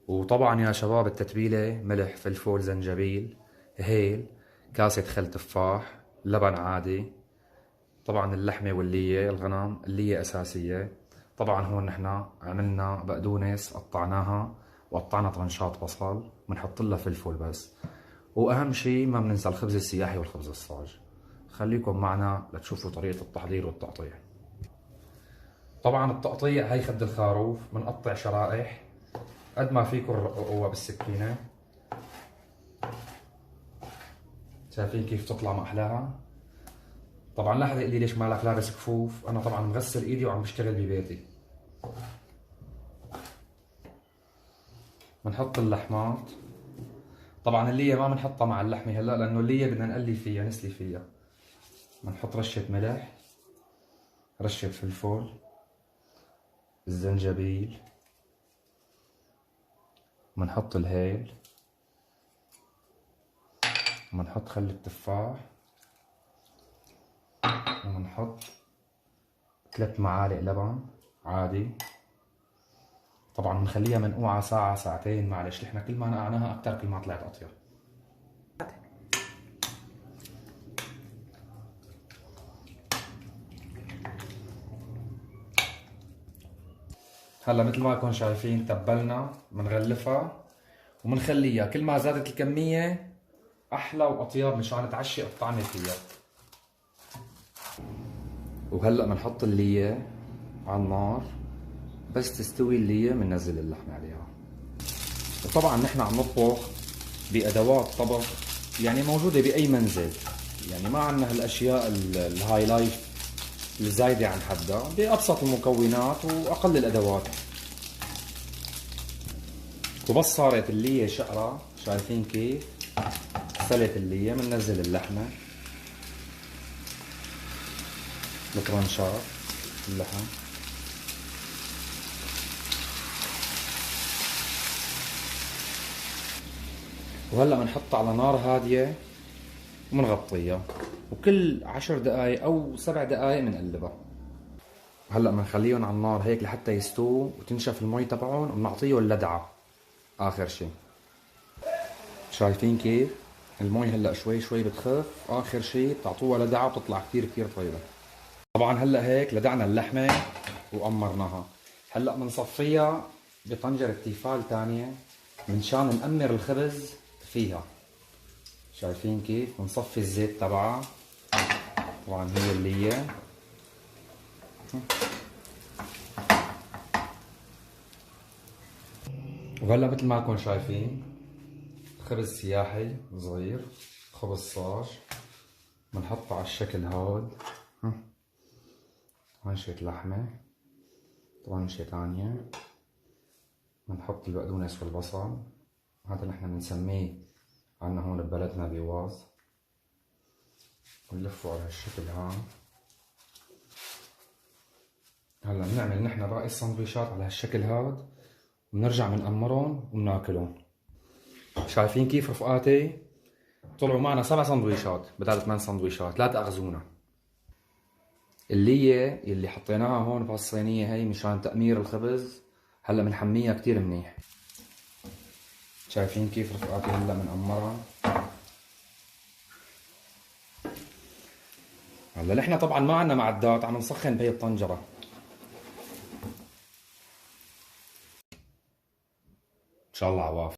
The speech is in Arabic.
وطبعا يا شباب التتبيلة ملح فلفل زنجبيل هيل، كاسة خل تفاح، لبن عادي. طبعا اللحمة واللية الغنم، اللية أساسية. طبعا هون نحنا عملنا بقدونس قطعناها وقطعنا طرنشات بصل، بنحط لها فلفل بس. وأهم شي ما بننسى الخبز السياحي والخبز الصاج. خليكم معنا لتشوفوا طريقة التحضير والتقطيع. طبعا التقطيع هي خد الخروف، بنقطع شرائح قد ما فيكم رققوها بالسكينة. شايفين كيف تطلع ما أحلاها؟ طبعا لا حدا يقول لي ليش مالك لابس كفوف، أنا طبعا مغسل إيدي وعم بشتغل ببيتي. بنحط اللحمات. طبعا اللية ما بنحطها مع اللحمة هلا، لأنه اللية بدنا نقلي فيها نسلي فيها. بنحط رشة ملح، رشة فلفل، الزنجبيل، بنحط الهيل، بنحط خل التفاح، وبنحط 3 معالق لبن عادي. طبعا بنخليها منقوعة ساعة ساعتين، معلش نحن كل ما نقعناها أكثر كل ما طلعت أطيب. هلا مثل ما انكم شايفين تبلنا، بنغلفها وبنخليها كل ما زادت الكمية أحلى وأطيب مشان تعشق الطعمة فيها. وهلا بنحط اللية على النار، بس تستوي اللية بننزل اللحمة عليها. وطبعا نحن عم نطبخ بأدوات طبخ يعني موجودة بأي منزل، يعني ما عندنا هالأشياء الهاي لايف الزايدة عن حدها، بأبسط المكونات وأقل الأدوات. وبس صارت اللية شقرة، شايفين كيف سلت اللية، بننزل اللحمة بطرنشات اللحم. وهلا بنحطها على نار هادية وبنغطيها، وكل 10 دقايق أو 7 دقايق بنقلبها. هلا بنخليهم على النار هيك لحتى يستووا وتنشف المي تبعهم، وبنعطيهم لدعة آخر شي. شايفين كيف المي هلا شوي شوي بتخف، آخر شي بتعطوها لدعة وبتطلع كتير كتير طيبة. طبعا هلا هيك لدعنا اللحمة وأمرناها. هلا بنصفيها بطنجرة تيفال تانية منشان نأمر الخبز فيها. شايفين كيف بنصفي الزيت تبعها. طبعا هي اللي هي وهلا مثل ما انكم شايفين خبز سياحي صغير، خبز صاج، بنحطه على الشكل هاد. هون شيء لحمة، طبعا شيء تانية بنحط البقدونس والبصل، هذا نحن بنسميه عنا هون ببلدنا بواز، ونلفه على هالشكل هان. هلا بنعمل نحن باقي السندويشات على هالشكل هاد، بنرجع بنأمرهم وبناكلهم. شايفين كيف رفقاتي؟ طلعوا معنا 7 سندويشات بدل 8 سندويشات، لا تأخذونا. اللية اللي حطيناها هون بهالصينية هي مشان تأمير الخبز، هلا بنحميها كتير منيح. شايفين كيف رفقاتي هلا بنأمرها. هلا نحن طبعا ما عندنا معدات، عم نسخن بهي الطنجرة. ان شاء الله عوافي.